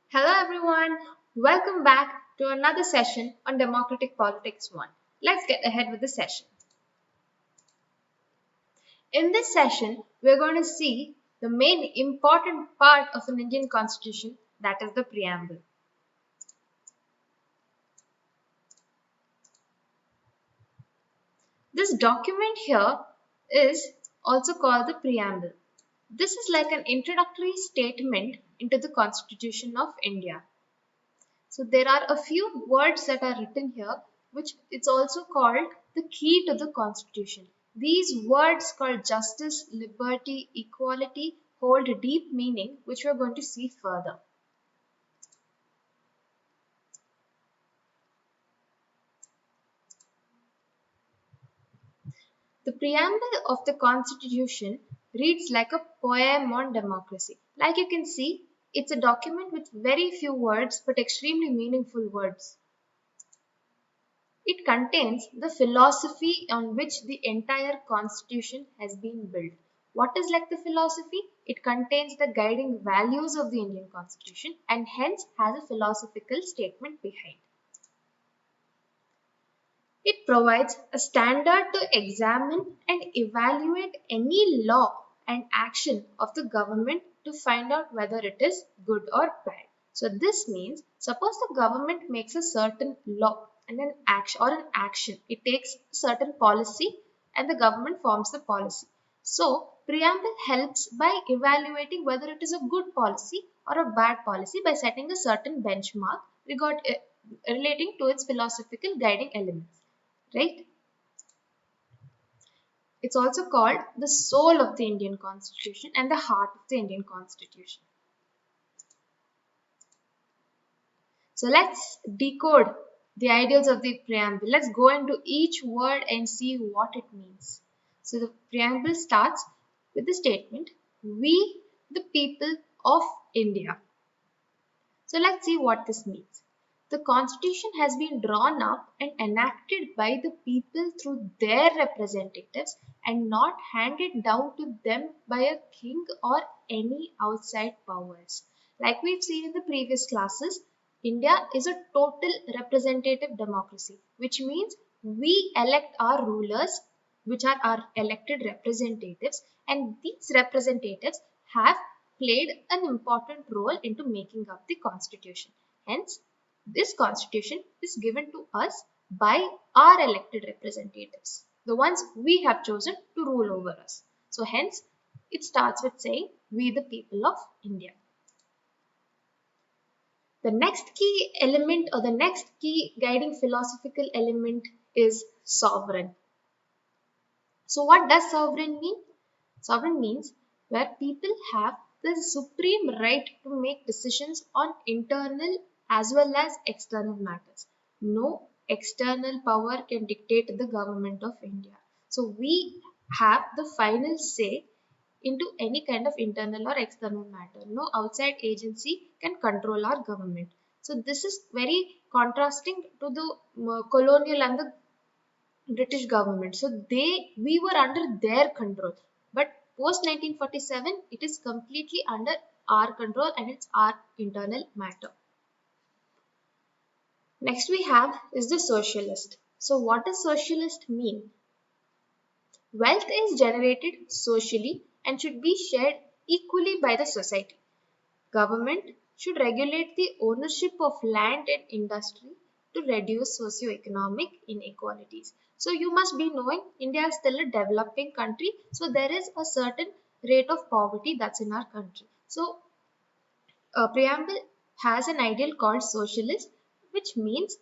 Hello everyone, welcome back to another session on Democratic Politics 1. Let's get ahead with the session. In this session, we're going to see the main important part of an Indian constitution, that is the preamble. This document here is also called the preamble. This is like an introductory statement into the Constitution of India. So there are a few words that are written here, which it's also called the key to the Constitution. These words called justice, liberty, equality hold a deep meaning, which we are going to see further. The preamble of the Constitution reads like a poem on democracy. Like you can see, it's a document with very few words but extremely meaningful words. It contains the philosophy on which the entire constitution has been built. What is like the philosophy? It contains the guiding values of the Indian constitution and hence has a philosophical statement behind. It provides a standard to examine and evaluate any law and action of the government to find out whether it is good or bad. So this means, suppose the government makes a certain law and an action, it takes a certain policy and the government forms the policy. So preamble helps by evaluating whether it is a good policy or a bad policy by setting a certain benchmark relating to its philosophical guiding elements. Right? It's also called the soul of the Indian Constitution and the heart of the Indian Constitution. So let's decode the ideals of the preamble. Let's go into each word and see what it means. So the preamble starts with the statement, "We, the people of India." So let's see what this means. The constitution has been drawn up and enacted by the people through their representatives and not handed down to them by a king or any outside powers. Like we've seen in the previous classes, India is a total representative democracy, which means we elect our rulers, which are our elected representatives, and these representatives have played an important role into making up the constitution. Hence, this constitution is given to us by our elected representatives, the ones we have chosen to rule over us. So hence, it starts with saying, "We the people of India." The next key element or the next key guiding philosophical element is sovereign. So what does sovereign mean? Sovereign means where people have the supreme right to make decisions on internal as well as external matters. No external power can dictate the government of India. So we have the final say into any kind of internal or external matter. No outside agency can control our government. So this is very contrasting to the colonial and the British government. So we were under their control. But post 1947, it is completely under our control and it's our internal matter. Next we have is the socialist. So what does socialist mean? Wealth is generated socially and should be shared equally by the society. Government should regulate the ownership of land and industry to reduce socio-economic inequalities. So you must be knowing India is still a developing country. So there is a certain rate of poverty that's in our country. So a preamble has an ideal called socialist, which means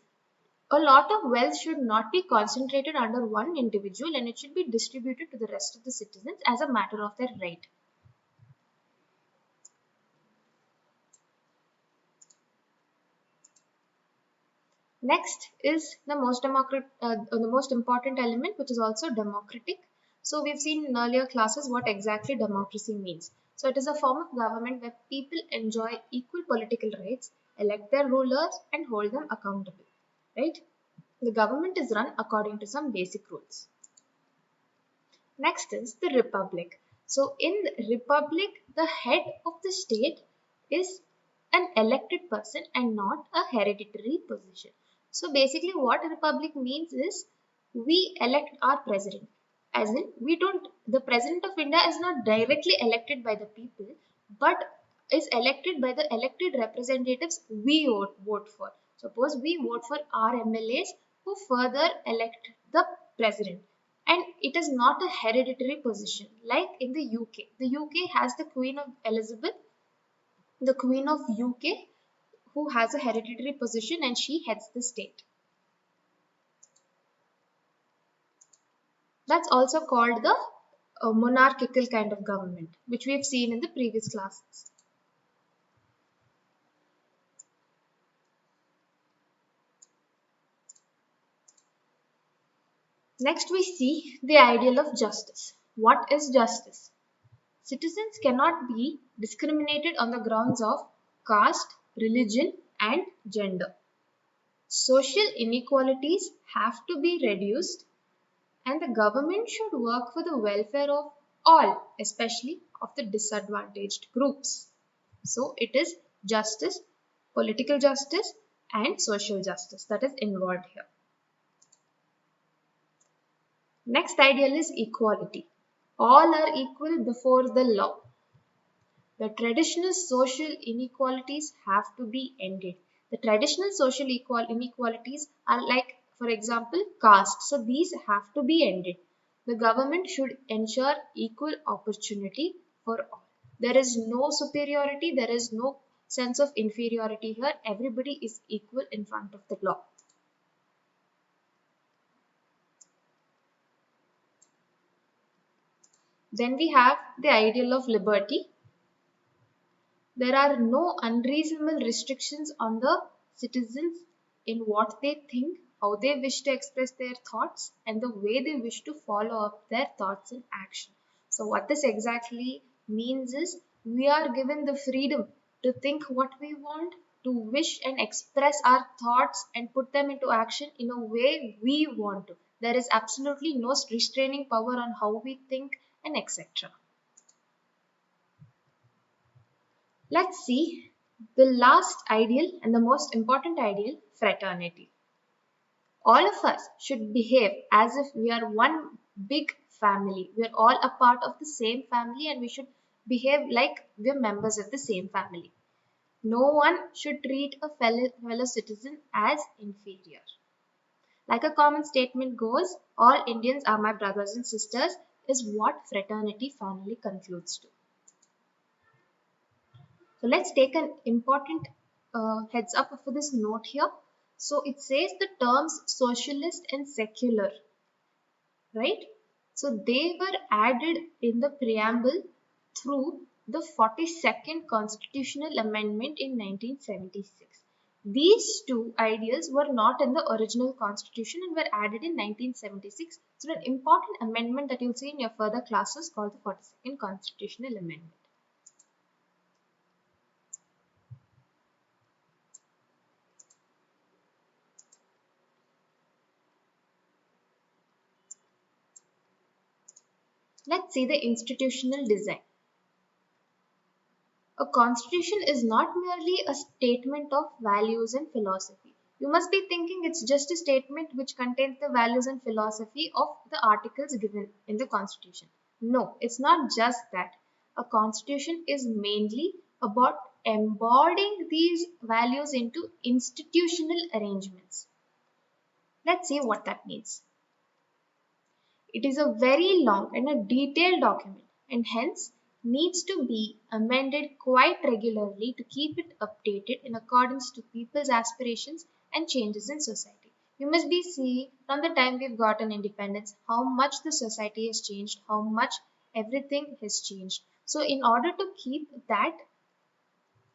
a lot of wealth should not be concentrated under one individual and it should be distributed to the rest of the citizens as a matter of their right. Next is the most important element, which is also democratic. So we've seen in earlier classes what exactly democracy means. So it is a form of government where people enjoy equal political rights, elect their rulers, and hold them accountable. Right? The government is run according to some basic rules. Next is the republic. So in the republic, the head of the state is an elected person and not a hereditary position. So basically what a republic means is we elect our president. As in, the president of India is not directly elected by the people, but is elected by the elected representatives we vote for. Suppose we vote for our MLAs who further elect the president. And it is not a hereditary position like in the UK. The UK has the Queen of Elizabeth, the Queen of UK, who has a hereditary position and she heads the state. That's also called the monarchical kind of government, which we have seen in the previous classes. Next we see the ideal of justice. What is justice? Citizens cannot be discriminated on the grounds of caste, religion and gender. Social inequalities have to be reduced and the government should work for the welfare of all, especially of the disadvantaged groups. So it is justice, political justice and social justice that is involved here. Next ideal is equality. All are equal before the law. The traditional social inequalities have to be ended. The traditional social inequalities are like, for example, caste. So these have to be ended. The government should ensure equal opportunity for all. There is no superiority, there is no sense of inferiority here. Everybody is equal in front of the law. Then we have the ideal of liberty. There are no unreasonable restrictions on the citizens in what they think, how they wish to express their thoughts, and the way they wish to follow up their thoughts in action. So what this exactly means is we are given the freedom to think what we want, to wish and express our thoughts and put them into action in a way we want to. There is absolutely no restraining power on how we think and etc. Let's see the last ideal and the most important ideal, fraternity. All of us should behave as if we are one big family. We are all a part of the same family and we should behave like we are members of the same family. No one should treat a fellow citizen as inferior. Like a common statement goes, all Indians are my brothers and sisters is what fraternity finally concludes to. So let's take an important heads up for this note here. So it says the terms socialist and secular, right? So they were added in the preamble through the 42nd constitutional amendment in 1976. These two ideas were not in the original constitution and were added in 1976. So an important amendment that you'll see in your further classes called the 42nd constitutional amendment. Let's see the institutional design. A constitution is not merely a statement of values and philosophy. You must be thinking it's just a statement which contains the values and philosophy of the articles given in the constitution. No, it's not just that. A constitution is mainly about embodying these values into institutional arrangements. Let's see what that means. It is a very long and a detailed document and hence needs to be amended quite regularly to keep it updated in accordance to people's aspirations and changes in society. You must be seeing from the time we've gotten independence how much the society has changed, how much everything has changed. So in order to keep that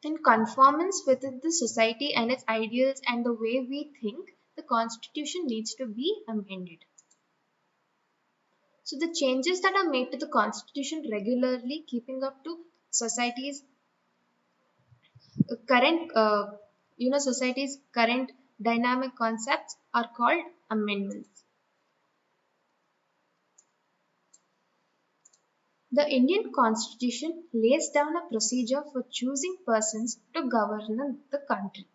in conformance with the society and its ideals and the way we think, the constitution needs to be amended. So the changes that are made to the constitution regularly keeping up to society's society's current dynamic concepts are called amendments. The Indian Constitution lays down a procedure for choosing persons to govern the country.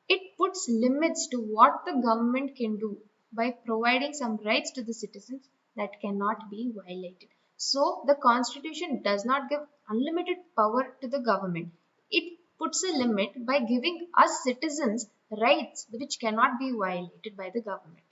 It puts limits to what the government can do by providing some rights to the citizens that cannot be violated. So, the Constitution does not give unlimited power to the government. It puts a limit by giving us citizens rights which cannot be violated by the government.